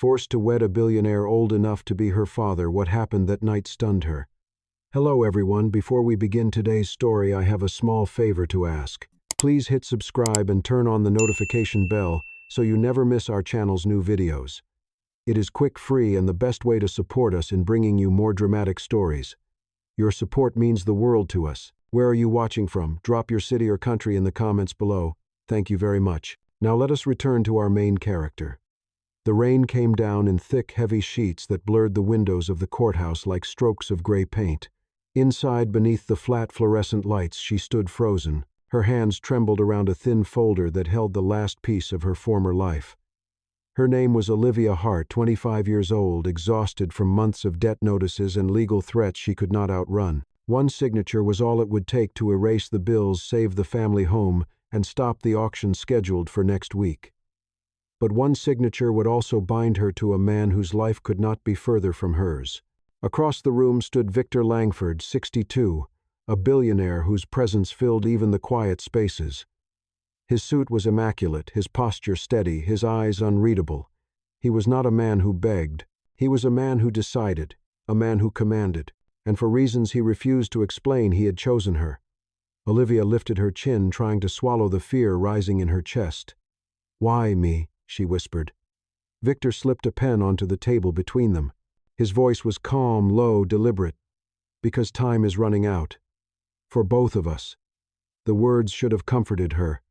Forced to wed a billionaire old enough to be her father, what happened that night stunned her. Hello everyone, before we begin today's story, I have a small favor to ask. Please hit subscribe and turn on the notification bell so you never miss our channel's new videos. It is quick, free, and the best way to support us in bringing you more dramatic stories. Your support means the world to us. Where are you watching from? Drop your city or country in the comments below. Thank you very much. Now let us return to our main character. The rain came down in thick, heavy sheets that blurred the windows of the courthouse like strokes of gray paint. Inside, beneath the flat fluorescent lights, she stood frozen. Her hands trembled around a thin folder that held the last piece of her former life. Her name was Olivia Hart, 25 years old, exhausted from months of debt notices and legal threats she could not outrun. One signature was all it would take to erase the bills, save the family home, and stop the auction scheduled for next week. But one signature would also bind her to a man whose life could not be further from hers. Across the room stood Victor Langford, 62, a billionaire whose presence filled even the quiet spaces. His suit was immaculate, his posture steady, his eyes unreadable. He was not a man who begged. He was a man who decided, a man who commanded, and for reasons he refused to explain, he had chosen her. Olivia lifted her chin, trying to swallow the fear rising in her chest. "Why me?" she whispered. Victor slipped a pen onto the table between them. His voice was calm, low, deliberate. "Because time is running out. For both of us." The words should have comforted her.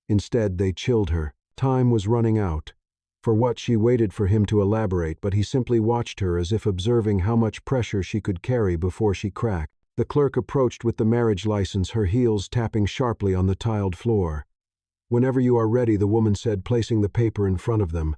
Instead, they chilled her. Time was running out. For what, she waited for him to elaborate, but he simply watched her as if observing how much pressure she could carry before she cracked. The clerk approached with the marriage license, her heels tapping sharply on the tiled floor. "Whenever you are ready," the woman said, placing the paper in front of them.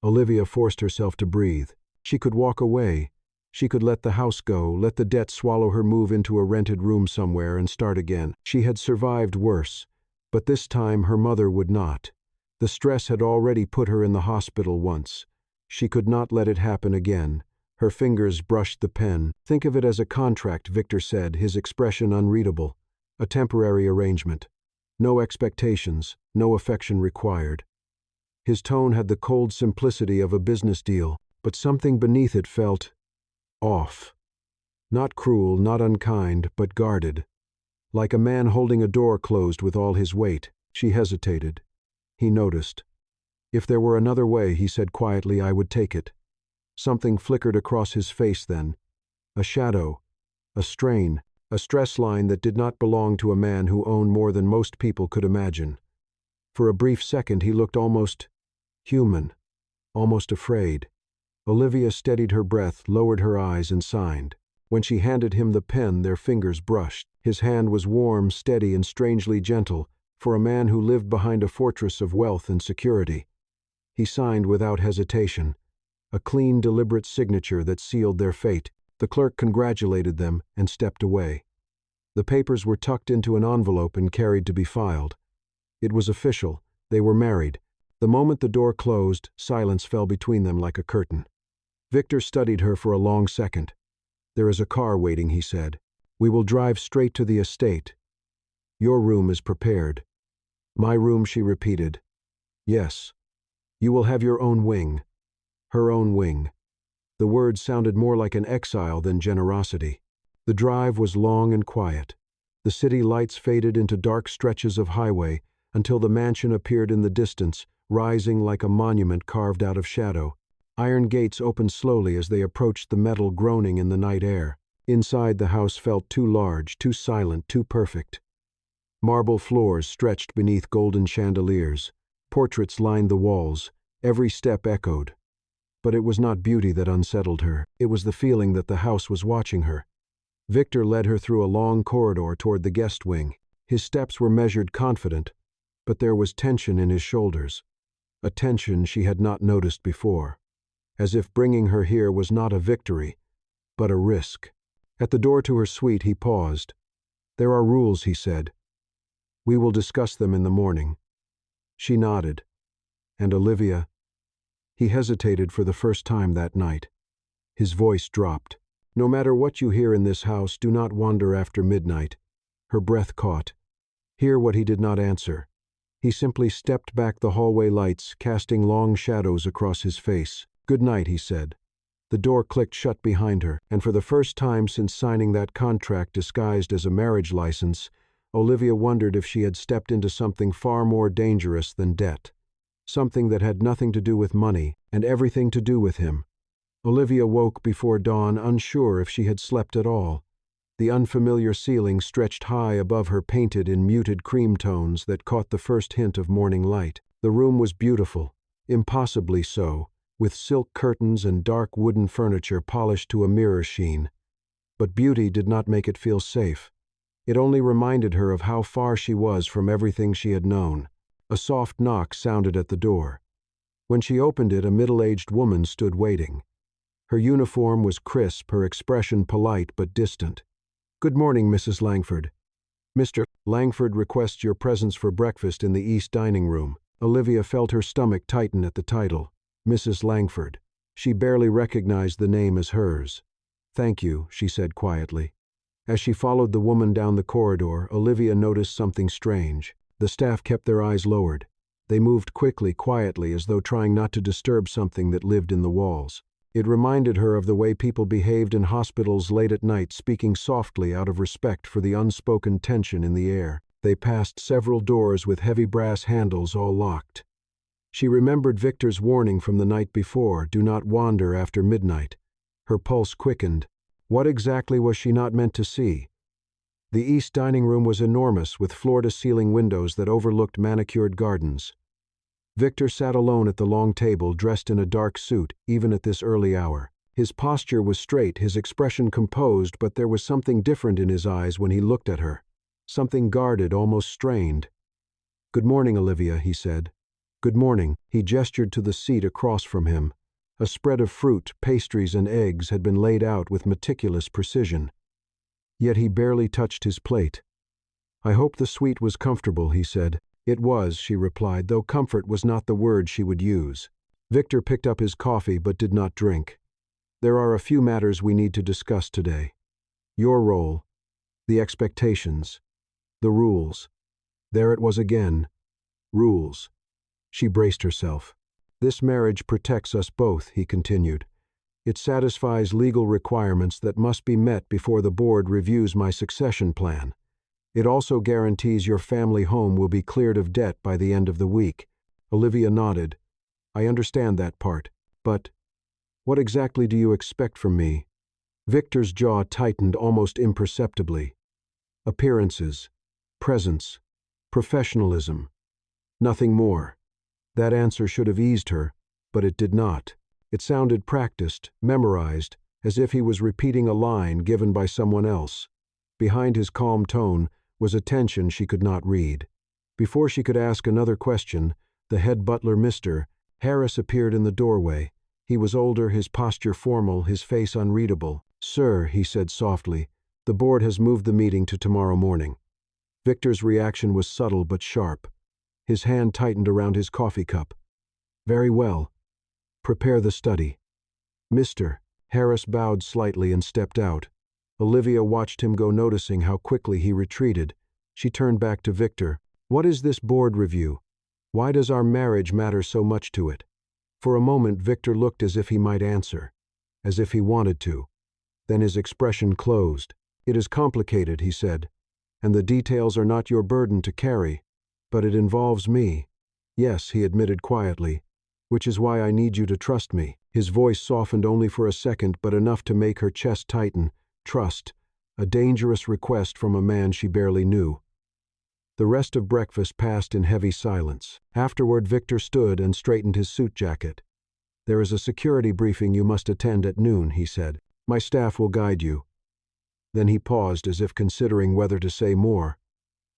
Olivia forced herself to breathe. She could walk away. She could let the house go, let the debt swallow her, move into a rented room somewhere, and start again. She had survived worse, but this time her mother would not. The stress had already put her in the hospital once. She could not let it happen again. Her fingers brushed the pen. "Think of it as a contract," Victor said, his expression unreadable. "A temporary arrangement. No expectations, no affection required." His tone had the cold simplicity of a business deal, but something beneath it felt off. Not cruel, not unkind, but guarded. Like a man holding a door closed with all his weight. She hesitated. He noticed. "If there were another way," he said quietly, "I would take it." Something flickered across his face then. A shadow, a strain, a stress line that did not belong to a man who owned more than most people could imagine. For a brief second he looked almost human, almost afraid. Olivia steadied her breath, lowered her eyes, and signed. When she handed him the pen, their fingers brushed. His hand was warm, steady, and strangely gentle, for a man who lived behind a fortress of wealth and security. He signed without hesitation. A clean, deliberate signature that sealed their fate. The clerk congratulated them and stepped away. The papers were tucked into an envelope and carried to be filed. It was official. They were married. The moment the door closed, silence fell between them like a curtain. Victor studied her for a long second. "There is a car waiting," he said. "We will drive straight to the estate. Your room is prepared." "My room," she repeated. "Yes. You will have your own wing." Her own wing. The words sounded more like an exile than generosity. The drive was long and quiet. The city lights faded into dark stretches of highway until the mansion appeared in the distance, rising like a monument carved out of shadow. Iron gates opened slowly as they approached, the metal groaning in the night air. Inside, the house felt too large, too silent, too perfect. Marble floors stretched beneath golden chandeliers. Portraits lined the walls. Every step echoed. But it was not beauty that unsettled her. It was the feeling that the house was watching her. Victor led her through a long corridor toward the guest wing. His steps were measured, confident, but there was tension in his shoulders. A tension she had not noticed before. As if bringing her here was not a victory, but a risk. At the door to her suite, he paused. "There are rules," he said. "We will discuss them in the morning." She nodded. "And Olivia?" He hesitated for the first time that night. His voice dropped. "No matter what you hear in this house, do not wander after midnight." Her breath caught. Hear what he did not answer. He simply stepped back, the hallway lights casting long shadows across his face. "Good night," he said. The door clicked shut behind her, and for the first time since signing that contract disguised as a marriage license, Olivia wondered if she had stepped into something far more dangerous than debt. Something that had nothing to do with money, and everything to do with him. Olivia woke before dawn, unsure if she had slept at all. The unfamiliar ceiling stretched high above her, painted in muted cream tones that caught the first hint of morning light. The room was beautiful, impossibly so, with silk curtains and dark wooden furniture polished to a mirror sheen. But beauty did not make it feel safe. It only reminded her of how far she was from everything she had known. A soft knock sounded at the door. When she opened it, a middle-aged woman stood waiting. Her uniform was crisp, her expression polite but distant. "Good morning, Mrs. Langford. Mr. Langford requests your presence for breakfast in the East dining room." Olivia felt her stomach tighten at the title. Mrs. Langford. She barely recognized the name as hers. "Thank you," she said quietly. As she followed the woman down the corridor, Olivia noticed something strange. The staff kept their eyes lowered. They moved quickly, quietly, as though trying not to disturb something that lived in the walls. It reminded her of the way people behaved in hospitals late at night, speaking softly out of respect for the unspoken tension in the air. They passed several doors with heavy brass handles, all locked. She remembered Victor's warning from the night before, "Do not wander after midnight." Her pulse quickened. What exactly was she not meant to see? The East dining room was enormous, with floor-to-ceiling windows that overlooked manicured gardens. Victor sat alone at the long table, dressed in a dark suit, even at this early hour. His posture was straight, his expression composed, but there was something different in his eyes when he looked at her. Something guarded, almost strained. "Good morning, Olivia," he said. "Good morning." He gestured to the seat across from him. A spread of fruit, pastries, and eggs had been laid out with meticulous precision. Yet he barely touched his plate. "I hope the suite was comfortable," he said. "It was," she replied, though comfort was not the word she would use. Victor picked up his coffee but did not drink. "There are a few matters we need to discuss today. Your role, the expectations, the rules." There it was again. Rules. She braced herself. "This marriage protects us both," he continued. "It satisfies legal requirements that must be met before the board reviews my succession plan. It also guarantees your family home will be cleared of debt by the end of the week." Olivia nodded. "I understand that part. But what exactly do you expect from me?" Victor's jaw tightened almost imperceptibly. "Appearances, presence, professionalism. Nothing more." That answer should have eased her, but it did not. It sounded practiced, memorized, as if he was repeating a line given by someone else. Behind his calm tone was a tension she could not read. Before she could ask another question, the head butler, Mr. Harris, appeared in the doorway. He was older, his posture formal, his face unreadable. "Sir," he said softly, "the board has moved the meeting to tomorrow morning." Victor's reaction was subtle but sharp. His hand tightened around his coffee cup. "Very well. Prepare the study." "Mr." Harris bowed slightly and stepped out. Olivia watched him go, noticing how quickly he retreated. She turned back to Victor. "What is this board review? Why does our marriage matter so much to it?" For a moment Victor looked as if he might answer, as if he wanted to. Then his expression closed. "It is complicated," he said, "and the details are not your burden to carry. But it involves me." "Yes," he admitted quietly, "which is why I need you to trust me." His voice softened only for a second, but enough to make her chest tighten. Trust, a dangerous request from a man she barely knew. The rest of breakfast passed in heavy silence. Afterward, Victor stood and straightened his suit jacket. "There is a security briefing you must attend at noon," he said. "My staff will guide you." Then he paused, as if considering whether to say more.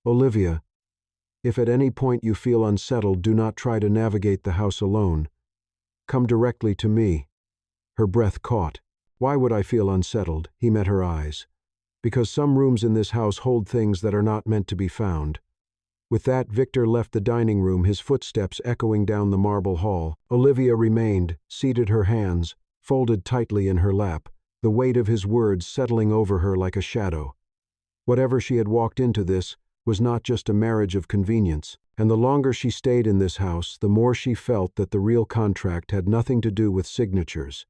"Olivia, if at any point you feel unsettled, do not try to navigate the house alone. Come directly to me." Her breath caught. "Why would I feel unsettled?" He met her eyes. "Because some rooms in this house hold things that are not meant to be found." With that, Victor left the dining room, his footsteps echoing down the marble hall. Olivia remained, seated, her hands folded tightly in her lap, the weight of his words settling over her like a shadow. Whatever she had walked into, this was not just a marriage of convenience. And the longer she stayed in this house, the more she felt that the real contract had nothing to do with signatures.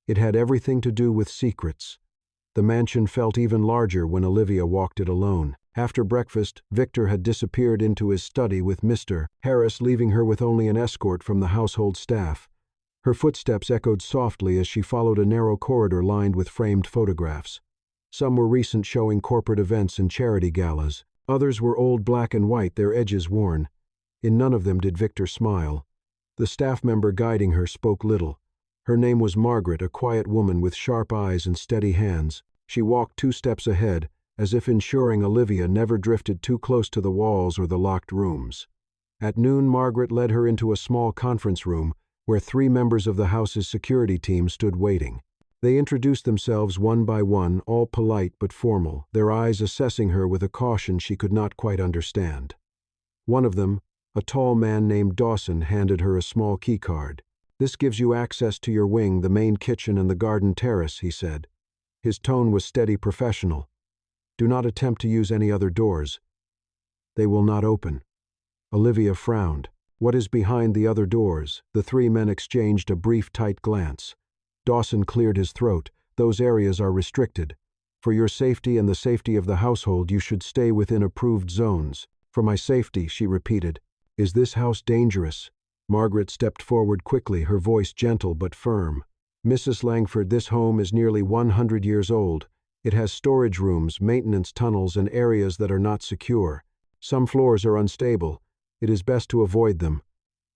It had everything to do with secrets. The mansion felt even larger when Olivia walked it alone. After breakfast, Victor had disappeared into his study with Mr. Harris, leaving her with only an escort from the household staff. Her footsteps echoed softly as she followed a narrow corridor lined with framed photographs. Some were recent, showing corporate events and charity galas. Others were old, black and white, their edges worn. In none of them did Victor smile. The staff member guiding her spoke little. Her name was Margaret, a quiet woman with sharp eyes and steady hands. She walked 2 steps ahead, as if ensuring Olivia never drifted too close to the walls or the locked rooms. At noon, Margaret led her into a small conference room where 3 members of the house's security team stood waiting. They introduced themselves one by one, all polite but formal, their eyes assessing her with a caution she could not quite understand. One of them, a tall man named Dawson, handed her a small key card. "This gives you access to your wing, the main kitchen and the garden terrace," he said. His tone was steady, professional. "Do not attempt to use any other doors. They will not open." Olivia frowned. "What is behind the other doors?" The 3 men exchanged a brief, tight glance. Dawson cleared his throat. "Those areas are restricted. For your safety and the safety of the household, you should stay within approved zones." "For my safety," she repeated. "Is this house dangerous?" Margaret stepped forward quickly, her voice gentle but firm. "Mrs. Langford, this home is nearly 100 years old. It has storage rooms, maintenance tunnels, and areas that are not secure. Some floors are unstable. It is best to avoid them."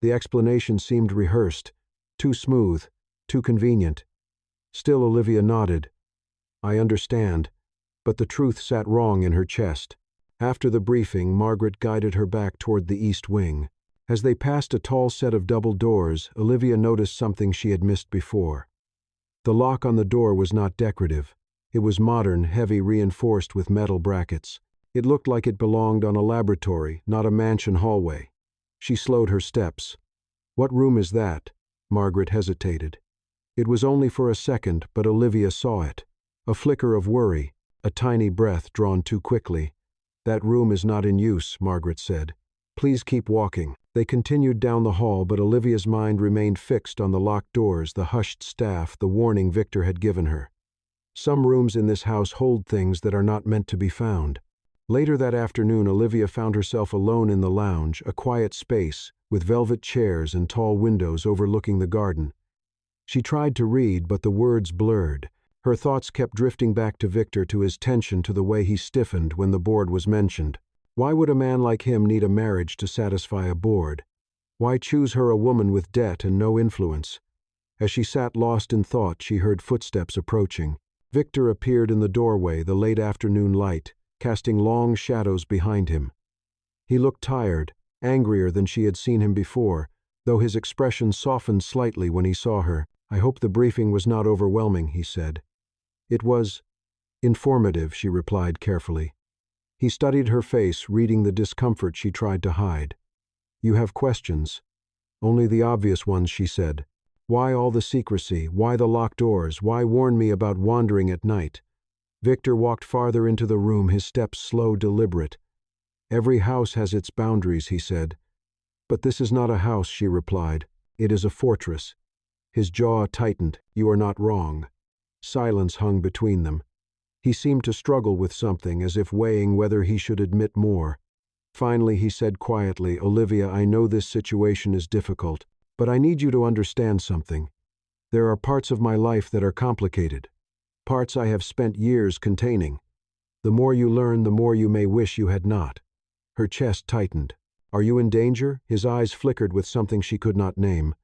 The explanation seemed rehearsed, too smooth, too convenient. Still Olivia nodded. "I understand," but the truth sat wrong in her chest. After the briefing, Margaret guided her back toward the east wing. As they passed a tall set of double doors, Olivia noticed something she had missed before. The lock on the door was not decorative. It was modern, heavy, reinforced with metal brackets. It looked like it belonged on a laboratory, not a mansion hallway. She slowed her steps. "What room is that?" Margaret hesitated. It was only for a second, but Olivia saw it. A flicker of worry, a tiny breath drawn too quickly. "That room is not in use," Margaret said. "Please keep walking." They continued down the hall, but Olivia's mind remained fixed on the locked doors, the hushed staff, the warning Victor had given her. Some rooms in this house hold things that are not meant to be found. Later that afternoon, Olivia found herself alone in the lounge, a quiet space, with velvet chairs and tall windows overlooking the garden. She tried to read, but the words blurred. Her thoughts kept drifting back to Victor, to his tension, to the way he stiffened when the board was mentioned. Why would a man like him need a marriage to satisfy a board? Why choose her, a woman with debt and no influence? As she sat lost in thought, she heard footsteps approaching. Victor appeared in the doorway, the late afternoon light, casting long shadows behind him. He looked tired, angrier than she had seen him before, though his expression softened slightly when he saw her. "I hope the briefing was not overwhelming," he said. "It was informative," she replied carefully. He studied her face, reading the discomfort she tried to hide. "You have questions." "Only the obvious ones," she said. "Why all the secrecy? Why the locked doors? Why warn me about wandering at night?" Victor walked farther into the room, his steps slow, deliberate. "Every house has its boundaries," he said. "But this is not a house," she replied. "It is a fortress." His jaw tightened. "You are not wrong." Silence hung between them. He seemed to struggle with something, as if weighing whether he should admit more. Finally he said quietly, "Olivia, I know this situation is difficult, but I need you to understand something. There are parts of my life that are complicated. Parts I have spent years containing. The more you learn, the more you may wish you had not." Her chest tightened. "Are you in danger?" His eyes flickered with something she could not name.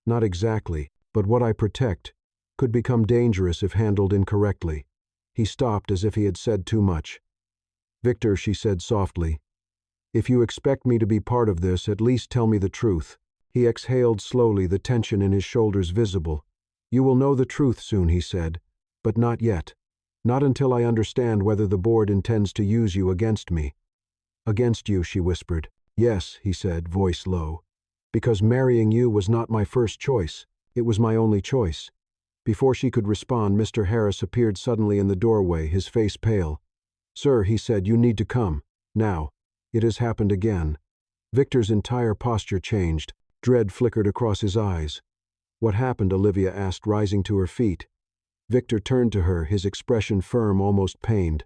"Not exactly, but what I protect could become dangerous if handled incorrectly." He stopped, as if he had said too much. "Victor," she said softly, "if you expect me to be part of this, at least tell me the truth." He exhaled slowly, the tension in his shoulders visible. "You will know the truth soon," he said, "but not yet. Not until I understand whether the board intends to use you against me." "Against you," she whispered. "Yes," he said, voice low. "Because marrying you was not my first choice. It was my only choice." Before she could respond, Mr. Harris appeared suddenly in the doorway, his face pale. "Sir," he said, "you need to come. Now. It has happened again." Victor's entire posture changed. Dread flickered across his eyes. "What happened?" Olivia asked, rising to her feet. Victor turned to her, his expression firm, almost pained.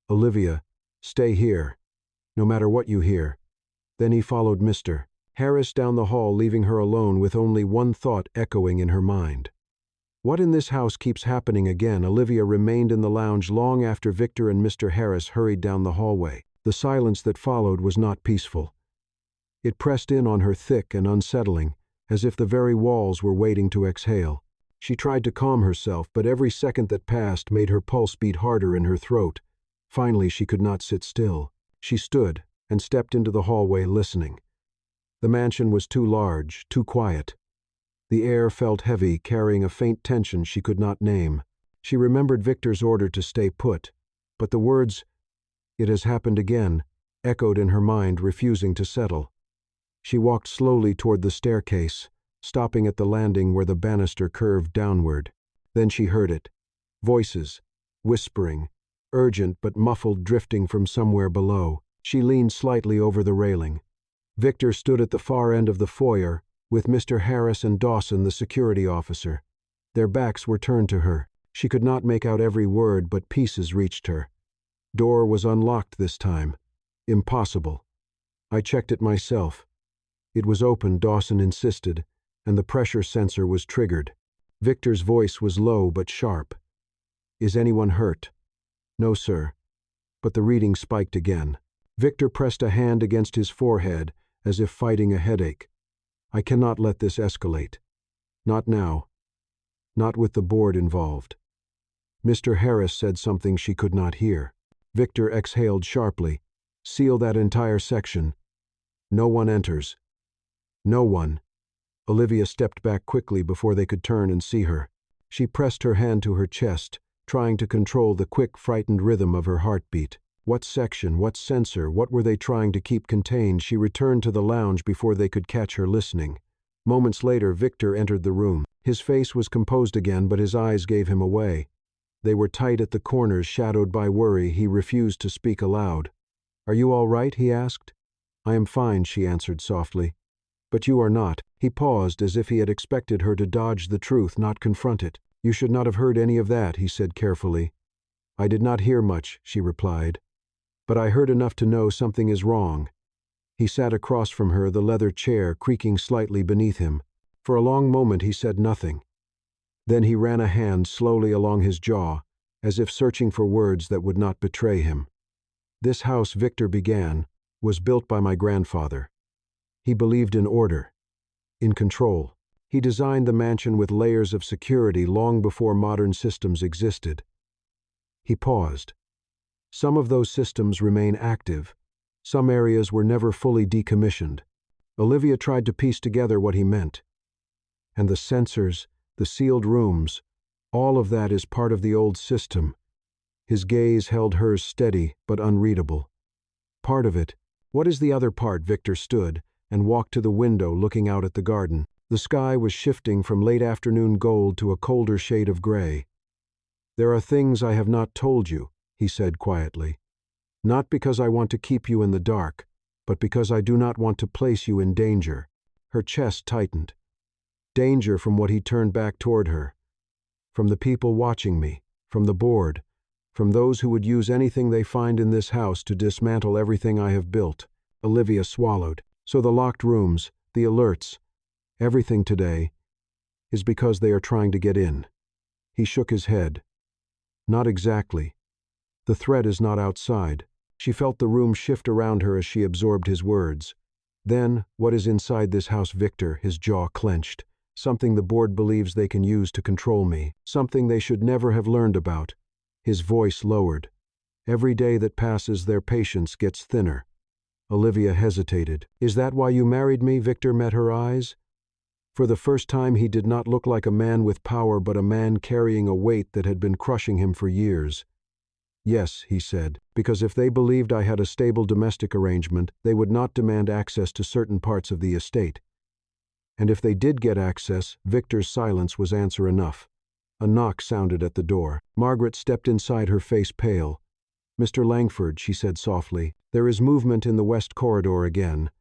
"Olivia, stay here, no matter what you hear." Then he followed Mr. Harris down the hall, leaving her alone with only one thought echoing in her mind. What in this house keeps happening again? Olivia remained in the lounge long after Victor and Mr. Harris hurried down the hallway. The silence that followed was not peaceful. It pressed in on her thick and unsettling, as if the very walls were waiting to exhale. She tried to calm herself, but every second that passed made her pulse beat harder in her throat. Finally, she could not sit still. She stood and stepped into the hallway, listening. The mansion was too large, too quiet. The air felt heavy, carrying a faint tension she could not name. She remembered Victor's order to stay put, but the words, "It has happened again," echoed in her mind, refusing to settle. She walked slowly toward the staircase, stopping at the landing where the banister curved downward. Then she heard it. Voices, whispering, urgent but muffled, drifting from somewhere below. She leaned slightly over the railing. Victor stood at the far end of the foyer, with Mr. Harris and Dawson, the security officer. Their backs were turned to her. She could not make out every word, but pieces reached her. Door was unlocked this time. Impossible. "I checked it myself." It was open, Dawson insisted, and the pressure sensor was triggered. Victor's voice was low but sharp. "Is anyone hurt?" "No, sir." But the reading spiked again. Victor pressed a hand against his forehead, as if fighting a headache. "I cannot let this escalate. Not now. Not with the board involved." Mr. Harris said something she could not hear. Victor exhaled sharply. "Seal that entire section. No one enters. No one." Olivia stepped back quickly before they could turn and see her. She pressed her hand to her chest, trying to control the quick, frightened rhythm of her heartbeat. What section, what sensor, what were they trying to keep contained? She returned to the lounge before they could catch her listening. Moments later, Victor entered the room. His face was composed again, but his eyes gave him away. They were tight at the corners, shadowed by worry. He refused to speak aloud. "Are you all right?" he asked. "I am fine," she answered softly. "But you are not." He paused, as if he had expected her to dodge the truth, not confront it. "You should not have heard any of that," he said carefully. "I did not hear much," she replied. "But I heard enough to know something is wrong." He sat across from her, the leather chair creaking slightly beneath him. For a long moment he said nothing. Then he ran a hand slowly along his jaw, as if searching for words that would not betray him. "This house," Victor began, "was built by my grandfather. He believed in order, in control. He designed the mansion with layers of security long before modern systems existed." He paused. "Some of those systems remain active. Some areas were never fully decommissioned." Olivia tried to piece together what he meant. "And the sensors, the sealed rooms, all of that is part of the old system." His gaze held hers steady but unreadable. "Part of it. What is the other part?" Victor stood and walked to the window, looking out at the garden. The sky was shifting from late afternoon gold to a colder shade of gray. "There are things I have not told you," he said quietly. "Not because I want to keep you in the dark, but because I do not want to place you in danger." Her chest tightened. Danger from what he turned back toward her. From the people watching me, from the board, from those who would use anything they find in this house to dismantle everything I have built. Olivia swallowed. "So the locked rooms, the alerts, everything today, is because they are trying to get in." He shook his head. "Not exactly. The threat is not outside." She felt the room shift around her as she absorbed his words. "Then, what is inside this house, Victor?" His jaw clenched. "Something the board believes they can use to control me. Something they should never have learned about." His voice lowered. "Every day that passes, their patience gets thinner." Olivia hesitated. "Is that why you married me?" Victor met her eyes. For the first time he did not look like a man with power, but a man carrying a weight that had been crushing him for years. "Yes," he said, "because if they believed I had a stable domestic arrangement, they would not demand access to certain parts of the estate. And if they did get access," Victor's silence was answer enough. A knock sounded at the door. Margaret stepped inside, her face pale. "Mr. Langford," she said softly, "there is movement in the west corridor again."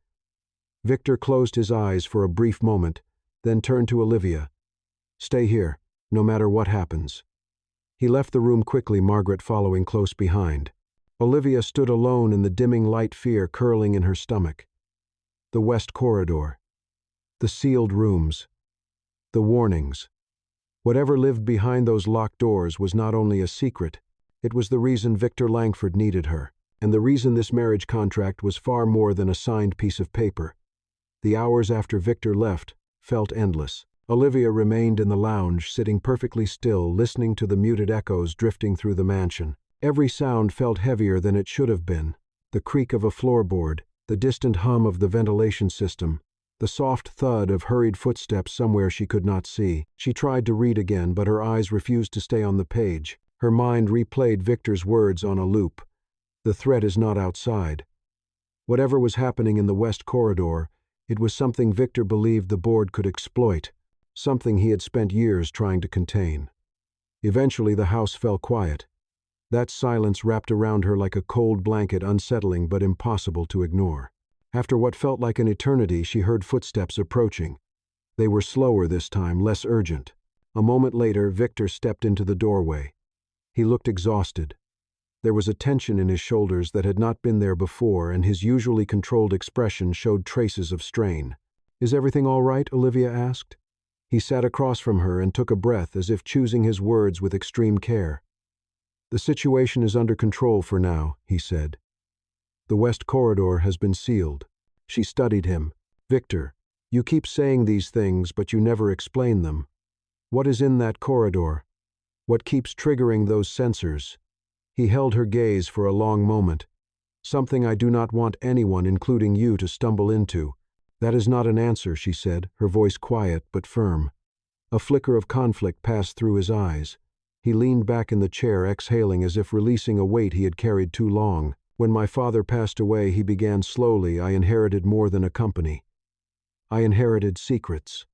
Victor closed his eyes for a brief moment, then turned to Olivia. "Stay here, no matter what happens." He left the room quickly, Margaret following close behind. Olivia stood alone in the dimming light, fear curling in her stomach. The west corridor. The sealed rooms. The warnings. Whatever lived behind those locked doors was not only a secret, it was the reason Victor Langford needed her, and the reason this marriage contract was far more than a signed piece of paper. The hours after Victor left felt endless. Olivia remained in the lounge, sitting perfectly still, listening to the muted echoes drifting through the mansion. Every sound felt heavier than it should have been. The creak of a floorboard, the distant hum of the ventilation system, the soft thud of hurried footsteps somewhere she could not see. She tried to read again, but her eyes refused to stay on the page. Her mind replayed Victor's words on a loop. The threat is not outside. Whatever was happening in the west corridor, it was something Victor believed the board could exploit, something he had spent years trying to contain. Eventually the house fell quiet. That silence wrapped around her like a cold blanket, unsettling but impossible to ignore. After what felt like an eternity, she heard footsteps approaching. They were slower this time, less urgent. A moment later, Victor stepped into the doorway. He looked exhausted. There was a tension in his shoulders that had not been there before, and his usually controlled expression showed traces of strain. "Is everything all right?" Olivia asked. He sat across from her and took a breath, as if choosing his words with extreme care. "The situation is under control for now," he said. "The west corridor has been sealed." She studied him. "Victor, you keep saying these things, but you never explain them. What is in that corridor? What keeps triggering those sensors?" He held her gaze for a long moment. "Something I do not want anyone, including you, to stumble into." "That is not an answer," she said, her voice quiet but firm. A flicker of conflict passed through his eyes. He leaned back in the chair, exhaling as if releasing a weight he had carried too long. "When my father passed away," he began slowly, "I inherited more than a company. I inherited secrets.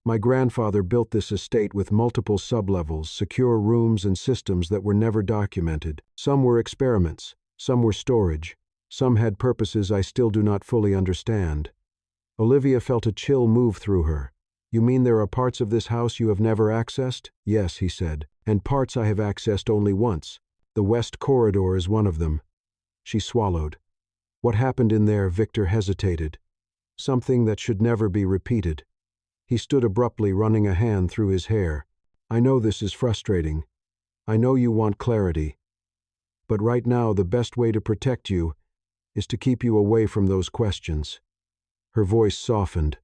My grandfather built this estate with multiple sublevels, secure rooms and systems that were never documented. Some were experiments, some were storage, some had purposes I still do not fully understand." Olivia felt a chill move through her. "You mean there are parts of this house you have never accessed?" "Yes," he said, "and parts I have accessed only once. The west corridor is one of them." She swallowed. "What happened in there?" Victor hesitated. "Something that should never be repeated." He stood abruptly, running a hand through his hair. "I know this is frustrating. I know you want clarity. But right now the best way to protect you is to keep you away from those questions." Her voice softened.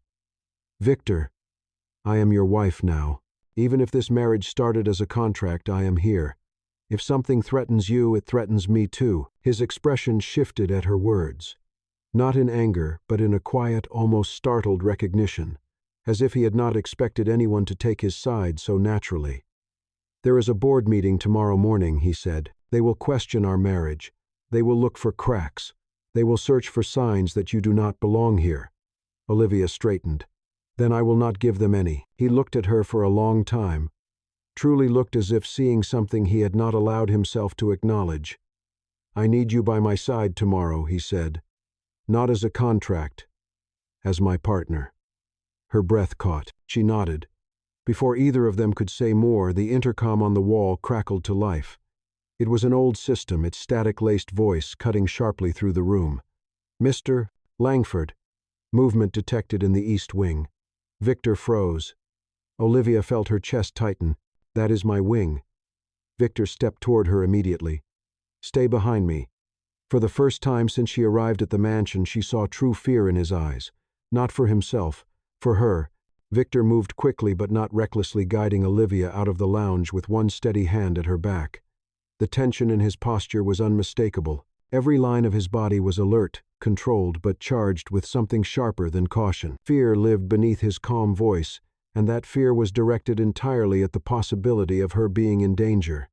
"Victor, I am your wife now. Even if this marriage started as a contract, I am here. If something threatens you, it threatens me too." His expression shifted at her words. Not in anger, but in a quiet, almost startled recognition, as if he had not expected anyone to take his side so naturally. "There is a board meeting tomorrow morning," he said. "They will question our marriage. They will look for cracks. They will search for signs that you do not belong here." Olivia straightened. "Then I will not give them any." He looked at her for a long time, truly looked as if seeing something he had not allowed himself to acknowledge. "I need you by my side tomorrow," he said. "Not as a contract, as my partner." Her breath caught. She nodded. Before either of them could say more, the intercom on the wall crackled to life. It was an old system, its static-laced voice cutting sharply through the room. "Mr. Langford." Movement detected in the east wing. Victor froze. Olivia felt her chest tighten. "That is my wing." Victor stepped toward her immediately. "Stay behind me." For the first time since she arrived at the mansion, she saw true fear in his eyes. Not for himself, for her. Victor moved quickly but not recklessly, guiding Olivia out of the lounge with one steady hand at her back. The tension in his posture was unmistakable. Every line of his body was alert, controlled, but charged with something sharper than caution. Fear lived beneath his calm voice, and that fear was directed entirely at the possibility of her being in danger.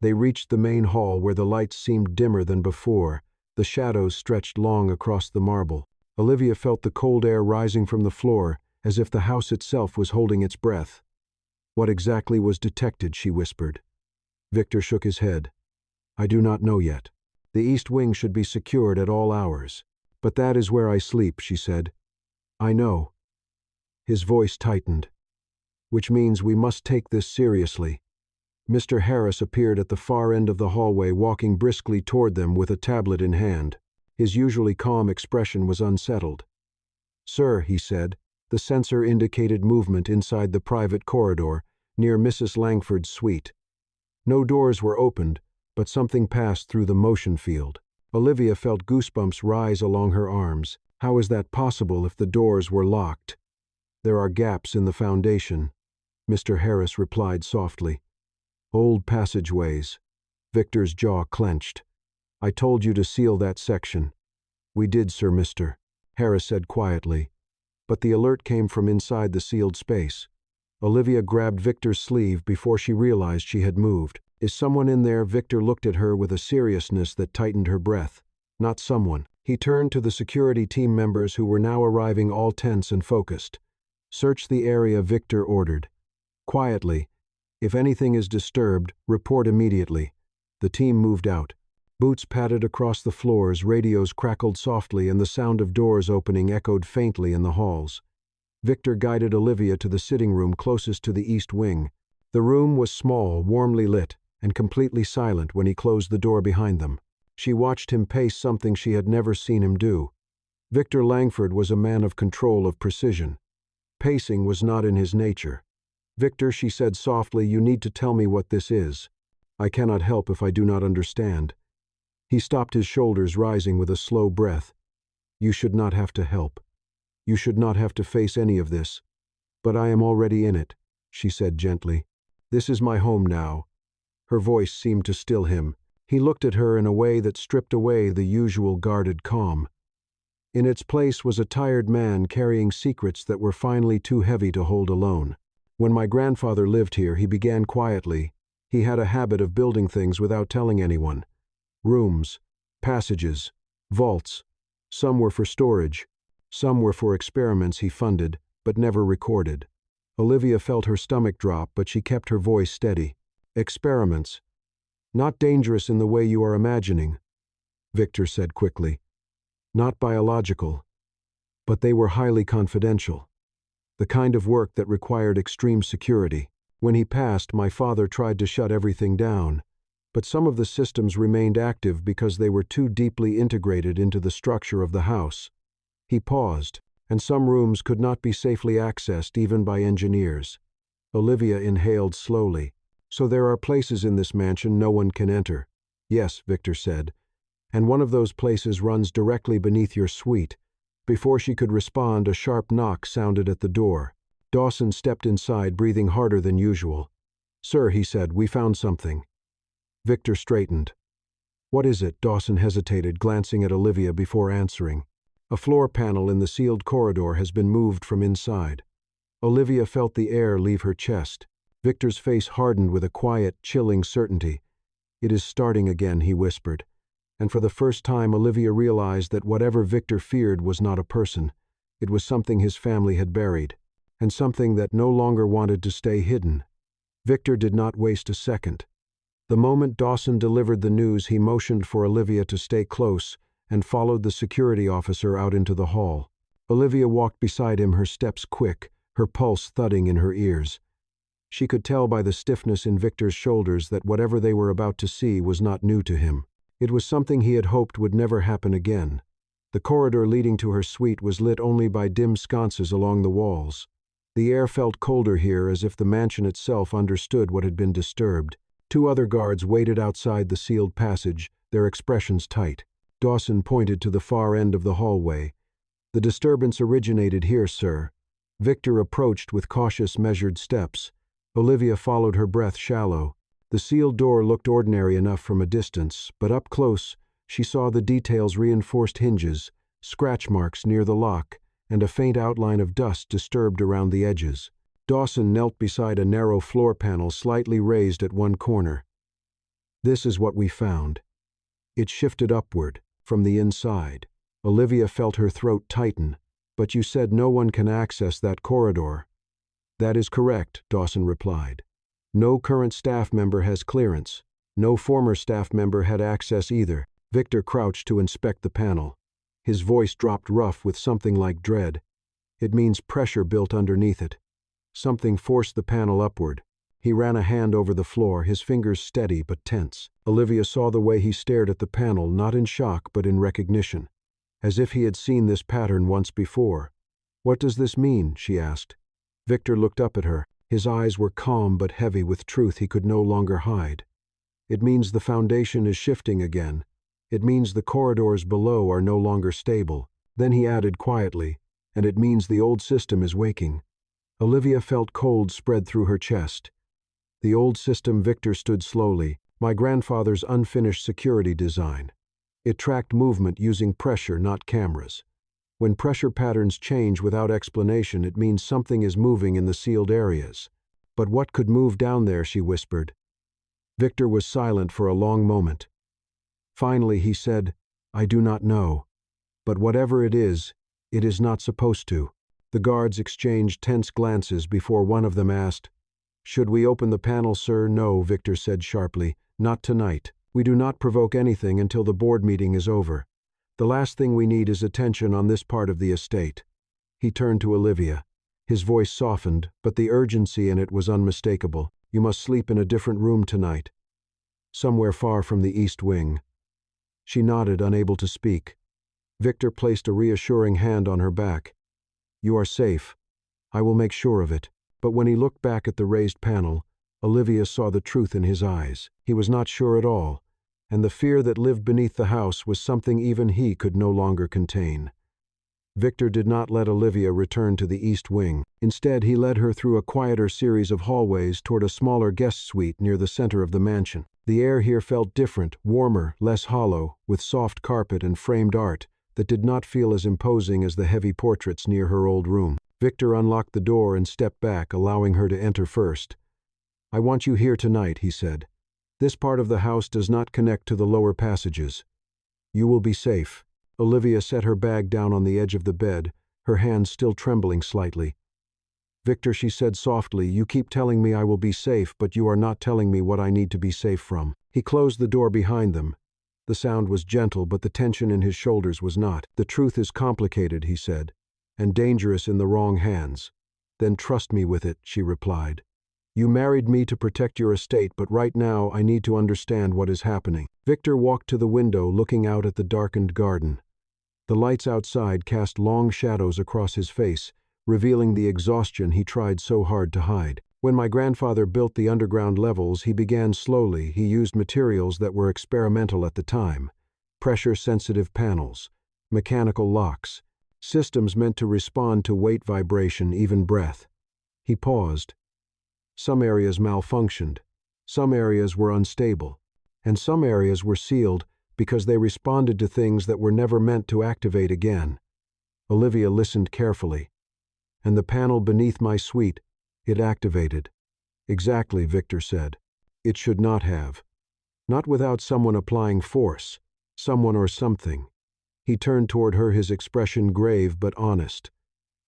They reached the main hall, where the lights seemed dimmer than before. The shadows stretched long across the marble. Olivia felt the cold air rising from the floor, as if the house itself was holding its breath. "What exactly was detected?" she whispered. Victor shook his head. "I do not know yet. The east wing should be secured at all hours. But that is where I sleep," she said. I know. His voice tightened. Which means we must take this seriously. Mr. Harris appeared at the far end of the hallway, walking briskly toward them with a tablet in hand. His usually calm expression was unsettled. "Sir," he said. The sensor indicated movement inside the private corridor, near Mrs. Langford's suite. No doors were opened, but something passed through the motion field. Olivia felt goosebumps rise along her arms. How is that possible if the doors were locked? "There are gaps in the foundation," Mr. Harris replied softly. "Old passageways." Victor's jaw clenched. "I told you to seal that section." "We did, sir, Mr." Harris said quietly. But the alert came from inside the sealed space. Olivia grabbed Victor's sleeve before she realized she had moved. "Is someone in there?" Victor looked at her with a seriousness that tightened her breath. "Not someone." He turned to the security team members who were now arriving, all tense and focused. "Search the area," Victor ordered. "Quietly. If anything is disturbed, report immediately." The team moved out. Boots patted across the floors, radios crackled softly, and the sound of doors opening echoed faintly in the halls. Victor guided Olivia to the sitting room closest to the east wing. The room was small, warmly lit, and completely silent when he closed the door behind them. She watched him pace, something she had never seen him do. Victor Langford was a man of control, of precision. Pacing was not in his nature. "Victor," she said softly, "you need to tell me what this is. I cannot help if I do not understand." He stopped, his shoulders rising with a slow breath. "You should not have to help. You should not have to face any of this. But I am already in it," she said gently. "This is my home now." Her voice seemed to still him. He looked at her in a way that stripped away the usual guarded calm. In its place was a tired man carrying secrets that were finally too heavy to hold alone. "When my grandfather lived here," he began quietly, "he had a habit of building things without telling anyone. Rooms, passages, vaults. Some were for storage. Some were for experiments he funded, but never recorded." Olivia felt her stomach drop, but she kept her voice steady. "Experiments. Not dangerous in the way you are imagining," Victor said quickly. "Not biological. But they were highly confidential. The kind of work that required extreme security. When he passed, my father tried to shut everything down. But some of the systems remained active because they were too deeply integrated into the structure of the house." He paused, "and some rooms could not be safely accessed even by engineers." Olivia inhaled slowly. "So there are places in this mansion no one can enter?" "Yes," Victor said. "And one of those places runs directly beneath your suite." Before she could respond, a sharp knock sounded at the door. Dawson stepped inside, breathing harder than usual. "Sir," he said, "we found something." Victor straightened. "What is it?" Dawson hesitated, glancing at Olivia before answering. "A floor panel in the sealed corridor has been moved from inside." Olivia felt the air leave her chest. Victor's face hardened with a quiet, chilling certainty. "It is starting again," he whispered. And for the first time, Olivia realized that whatever Victor feared was not a person. It was something his family had buried, and something that no longer wanted to stay hidden. Victor did not waste a second. The moment Dawson delivered the news, he motioned for Olivia to stay close and followed the security officer out into the hall. Olivia walked beside him, her steps quick, her pulse thudding in her ears. She could tell by the stiffness in Victor's shoulders that whatever they were about to see was not new to him. It was something he had hoped would never happen again. The corridor leading to her suite was lit only by dim sconces along the walls. The air felt colder here, as if the mansion itself understood what had been disturbed. Two other guards waited outside the sealed passage, their expressions tight. Dawson pointed to the far end of the hallway. "The disturbance originated here, sir." Victor approached with cautious, measured steps. Olivia followed, her breath shallow. The sealed door looked ordinary enough from a distance, but up close she saw the details: reinforced hinges, scratch marks near the lock, and a faint outline of dust disturbed around the edges. Dawson knelt beside a narrow floor panel slightly raised at one corner. "This is what we found." It shifted upward, from the inside. Olivia felt her throat tighten. "But you said no one can access that corridor." "That is correct," Dawson replied. "No current staff member has clearance. No former staff member had access either." Victor crouched to inspect the panel. His voice dropped rough with something like dread. It means pressure built underneath it. Something forced the panel upward. He ran a hand over the floor, his fingers steady but tense. Olivia saw the way he stared at the panel, not in shock but in recognition, as if he had seen this pattern once before. "What does this mean?" she asked. Victor looked up at her. His eyes were calm but heavy with truth he could no longer hide. "It means the foundation is shifting again. It means the corridors below are no longer stable." Then he added quietly, "And it means the old system is waking." Olivia felt cold spread through her chest. The old system, Victor stood slowly, my grandfather's unfinished security design. It tracked movement using pressure, not cameras. When pressure patterns change without explanation, it means something is moving in the sealed areas. "But what could move down there?" she whispered. Victor was silent for a long moment. Finally he said, "I do not know. But whatever it is not supposed to." The guards exchanged tense glances before one of them asked, "Should we open the panel, sir?" "No," Victor said sharply. "Not tonight. We do not provoke anything until the board meeting is over. The last thing we need is attention on this part of the estate." He turned to Olivia. His voice softened, but the urgency in it was unmistakable. "You must sleep in a different room tonight. Somewhere far from the east wing." She nodded, unable to speak. Victor placed a reassuring hand on her back. "You are safe. I will make sure of it." But when he looked back at the raised panel, Olivia saw the truth in his eyes. He was not sure at all, and the fear that lived beneath the house was something even he could no longer contain. Victor did not let Olivia return to the east wing. Instead, he led her through a quieter series of hallways toward a smaller guest suite near the center of the mansion. The air here felt different, warmer, less hollow, with soft carpet and framed art that did not feel as imposing as the heavy portraits near her old room. Victor unlocked the door and stepped back, allowing her to enter first. "I want you here tonight," he said. "This part of the house does not connect to the lower passages. You will be safe." Olivia set her bag down on the edge of the bed, her hands still trembling slightly. "Victor," she said softly, "you keep telling me I will be safe, but you are not telling me what I need to be safe from." He closed the door behind them. The sound was gentle, but the tension in his shoulders was not. "The truth is complicated," he said, "and dangerous in the wrong hands." "Then trust me with it," she replied. "You married me to protect your estate, but right now I need to understand what is happening." Victor walked to the window, looking out at the darkened garden. The lights outside cast long shadows across his face, revealing the exhaustion he tried so hard to hide. "When my grandfather built the underground levels, he began slowly. He used materials that were experimental at the time. Pressure-sensitive panels, mechanical locks, systems meant to respond to weight, vibration, even breath." He paused. "Some areas malfunctioned, some areas were unstable, and some areas were sealed because they responded to things that were never meant to activate again." Olivia listened carefully. "And the panel beneath my suite, it activated." "Exactly," Victor said. "It should not have. Not without someone applying force, someone or something." He turned toward her, his expression grave but honest.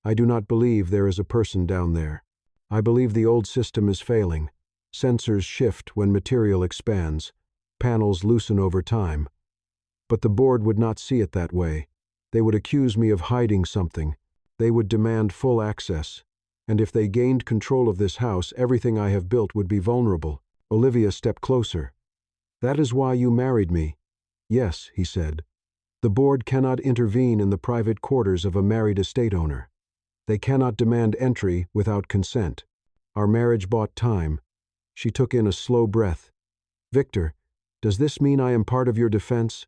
"I do not believe there is a person down there. I believe the old system is failing. Sensors shift when material expands. Panels loosen over time. But the board would not see it that way. They would accuse me of hiding something. They would demand full access. And if they gained control of this house, everything I have built would be vulnerable." Olivia stepped closer. "That is why you married me." "Yes," he said. "The board cannot intervene in the private quarters of a married estate owner. They cannot demand entry without consent. Our marriage bought time." She took in a slow breath. "Victor, does this mean I am part of your defense?"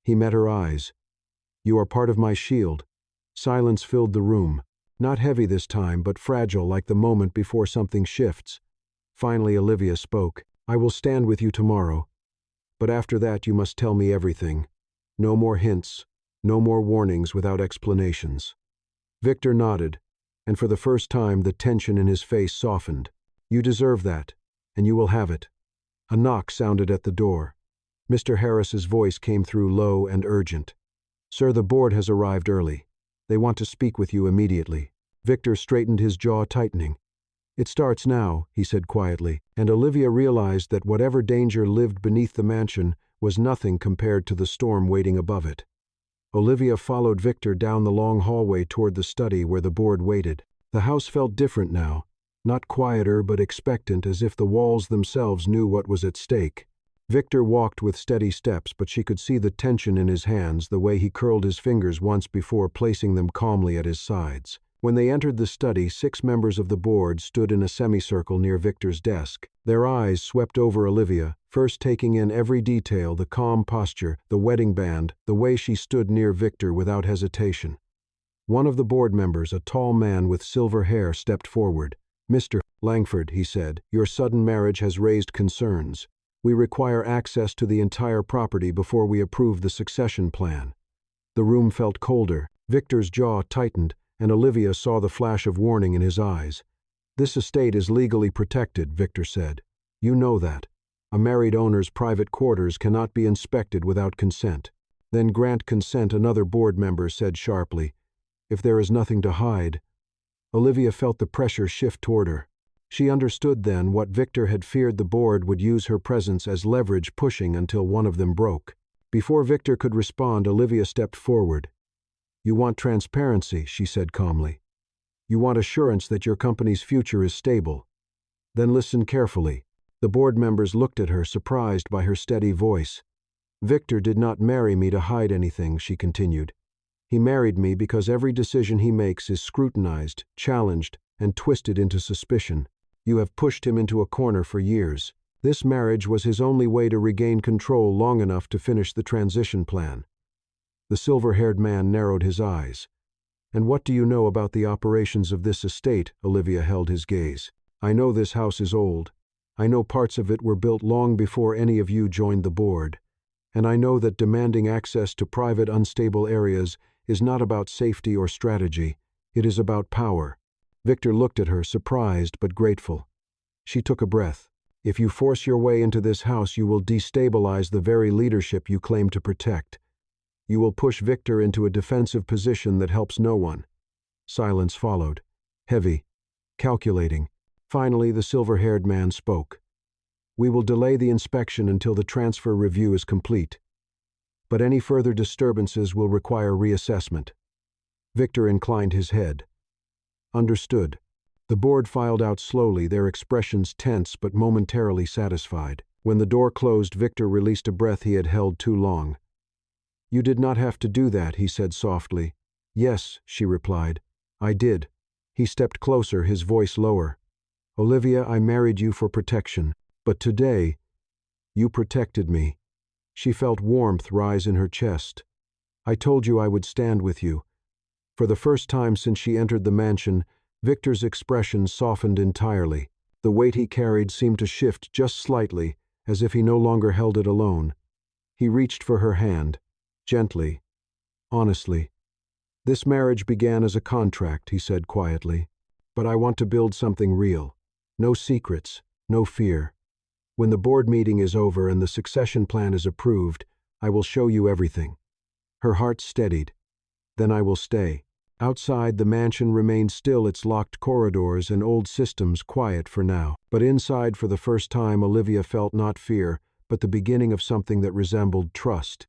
He met her eyes. "You are part of my shield." Silence filled the room. Not heavy this time, but fragile, like the moment before something shifts. Finally Olivia spoke. "I will stand with you tomorrow. But after that you must tell me everything. No more hints, no more warnings without explanations." Victor nodded, and for the first time the tension in his face softened. "You deserve that, and you will have it." A knock sounded at the door. Mr. Harris's voice came through, low and urgent. "Sir, the board has arrived early. They want to speak with you immediately." Victor straightened, his jaw tightening. "It starts now," he said quietly, and Olivia realized that whatever danger lived beneath the mansion was nothing compared to the storm waiting above it. Olivia followed Victor down the long hallway toward the study where the board waited. The house felt different now, not quieter but expectant, as if the walls themselves knew what was at stake. Victor walked with steady steps, but she could see the tension in his hands, the way he curled his fingers once before placing them calmly at his sides. When they entered the study, 6 members of the board stood in a semicircle near Victor's desk. Their eyes swept over Olivia, first taking in every detail: the calm posture, the wedding band, the way she stood near Victor without hesitation. One of the board members, a tall man with silver hair, stepped forward. "Mr. Langford," he said, "your sudden marriage has raised concerns. We require access to the entire property before we approve the succession plan." The room felt colder. Victor's jaw tightened, and Olivia saw the flash of warning in his eyes. "This estate is legally protected," Victor said. "You know that. A married owner's private quarters cannot be inspected without consent." "Then grant consent," another board member said sharply. "If there is nothing to hide." Olivia felt the pressure shift toward her. She understood then what Victor had feared: the board would use her presence as leverage, pushing until one of them broke. Before Victor could respond, Olivia stepped forward. "You want transparency," she said calmly. "You want assurance that your company's future is stable. Then listen carefully." The board members looked at her, surprised by her steady voice. "Victor did not marry me to hide anything," she continued. "He married me because every decision he makes is scrutinized, challenged, and twisted into suspicion. You have pushed him into a corner for years. This marriage was his only way to regain control long enough to finish the transition plan." The silver-haired man narrowed his eyes. "And what do you know about the operations of this estate?" Olivia held his gaze. "I know this house is old. I know parts of it were built long before any of you joined the board. And I know that demanding access to private, unstable areas is not about safety or strategy. It is about power." Victor looked at her, surprised but grateful. She took a breath. "If you force your way into this house, you will destabilize the very leadership you claim to protect. You will push Victor into a defensive position that helps no one." Silence followed, heavy, calculating. Finally, the silver-haired man spoke. "We will delay the inspection until the transfer review is complete. But any further disturbances will require reassessment." Victor inclined his head. "Understood." The board filed out slowly, their expressions tense but momentarily satisfied. When the door closed, Victor released a breath he had held too long. "You did not have to do that," he said softly. "Yes," she replied. "I did." He stepped closer, his voice lower. "Olivia, I married you for protection. But today, you protected me." She felt warmth rise in her chest. "I told you I would stand with you." For the first time since she entered the mansion, Victor's expression softened entirely. The weight he carried seemed to shift just slightly, as if he no longer held it alone. He reached for her hand, gently, honestly. "This marriage began as a contract," he said quietly. "But I want to build something real. No secrets, no fear. When the board meeting is over and the succession plan is approved, I will show you everything." Her heart steadied. "Then I will stay." Outside, the mansion remained still, its locked corridors and old systems quiet for now. But inside, for the first time, Olivia felt not fear, but the beginning of something that resembled trust.